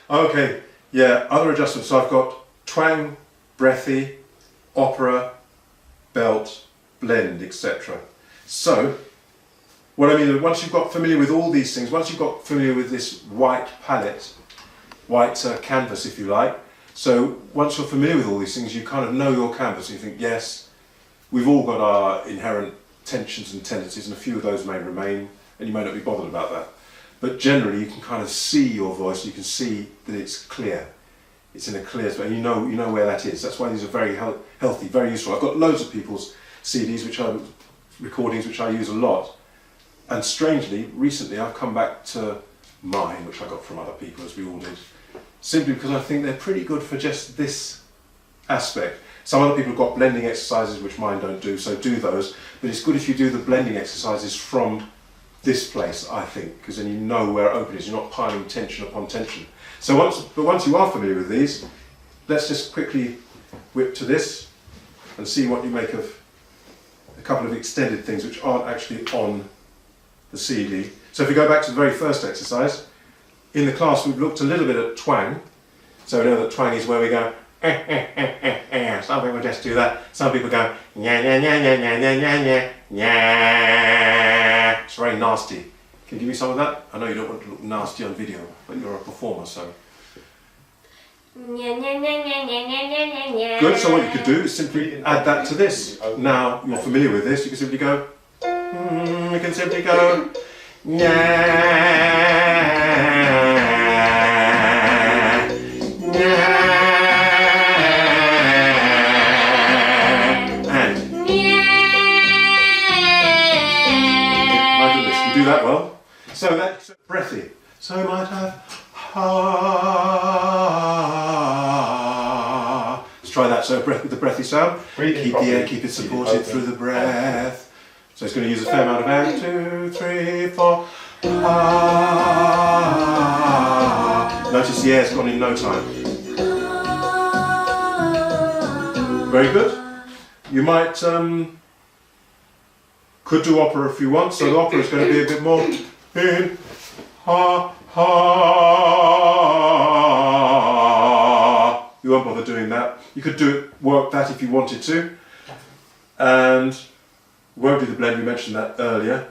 Okay, yeah, other adjustments. So I've got twang, breathy, opera, belt, blend, etc. So, what I mean, once you've got familiar with all these things, once you've got familiar with this white palette, white canvas if you like, so once you're familiar with all these things, you kind of know your canvas and you think, yes, we've all got our inherent tensions and tendencies, and a few of those may remain, and you may not be bothered about that. But generally you can kind of see your voice, you can see that it's clear. It's in a clear space, and you know where that is. That's why these are very healthy, very useful. I've got loads of people's CDs, recordings which I use a lot. And strangely, recently I've come back to mine, which I got from other people, as we all did, simply because I think they're pretty good for just this aspect. Some other people have got blending exercises, which mine don't do, so do those. But it's good if you do the blending exercises from this place, I think, because then you know where open is. You're not piling tension upon tension. So once you are familiar with these, let's just quickly whip to this and see what you make of a couple of extended things which aren't actually on the CD. So if we go back to the very first exercise, in the class we've looked a little bit at twang. So we know that twang is where we go, some people just do that. Some people go, nya, nya, nya, nya, nya, nya, nya, nya, nya. It's very nasty. Can you give me some of that? I know you don't want to look nasty on video, but you're a performer, so. Good, so what you could do is simply add that to this. Now you're familiar with this, you can simply go, you can simply go, do that well. So that's breathy. So I might have let's try that. So with the breathy sound. Keep the air, keep it supported through the breath. So it's going to use a fair amount of air. 2, 3, 4. Notice the air's gone in no time. Very good. You might could do opera if you want, so the opera is going to be a bit more in, ha, ha. You won't bother doing that. You could work that if you wanted to. And we won't do the blend, we mentioned that earlier.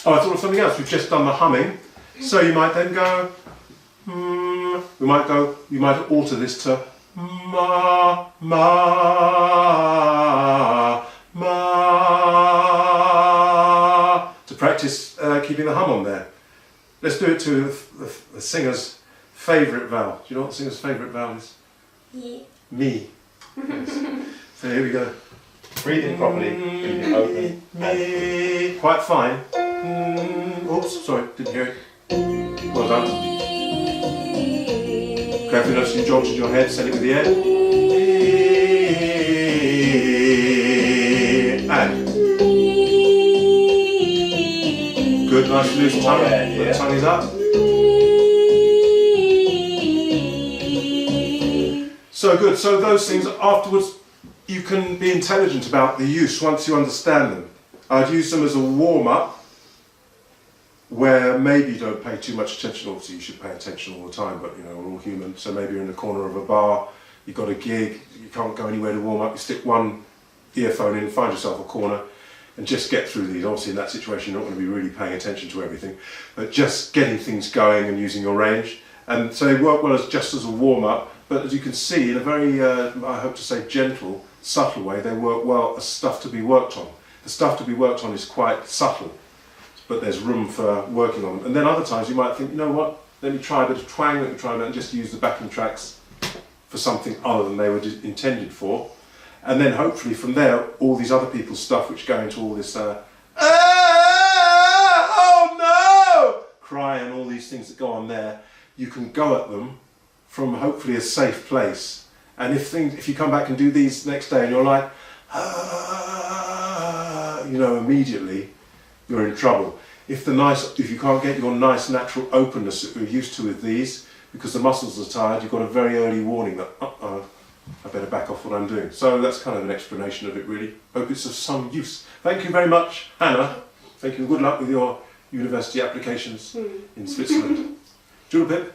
Oh, I thought of something else. We've just done the humming. So you might then go, you might alter this to ma, ma, ma, to practice keeping the hum on there. Let's do it to the singer's favourite vowel. Do you know what the singer's favourite vowel is? Me. Me. Yes. So here we go. Breathing properly, breathing open. Me. Quite fine. Oops, sorry, didn't hear it. Well done. Carefully notice you jolted your head, send it with the air. And. Good, nice loose tongue. The tongue is up. So good, so those things afterwards you can be intelligent about the use once you understand them. I'd use them as a warm-up where maybe you don't pay too much attention. Obviously you should pay attention all the time, but you know, we're all human. So maybe you're in the corner of a bar, you've got a gig, you can't go anywhere to warm up, you stick one earphone in, find yourself a corner and just get through these. Obviously in that situation you're not going to be really paying attention to everything, but just getting things going and using your range. And so they work well just as a warm-up, but as you can see, in a very, I hope to say, gentle, subtle way, they work well as stuff to be worked on. The stuff to be worked on is quite subtle, but there's room for working on them. And then other times you might think, you know what, let me try a bit of twang, let me try and just use the backing tracks for something other than they were intended for. And then hopefully from there, all these other people's stuff which go into all this, oh no, cry and all these things that go on there, you can go at them from hopefully a safe place. And if you come back and do these next day and you're like, you know, immediately you're in trouble. If you can't get your nice natural openness that we're used to with these, because the muscles are tired, you've got a very early warning that, I better back off what I'm doing. So that's kind of an explanation of it really. Hope it's of some use. Thank you very much, Hannah. Thank you and good luck with your university applications in Switzerland. Julpip.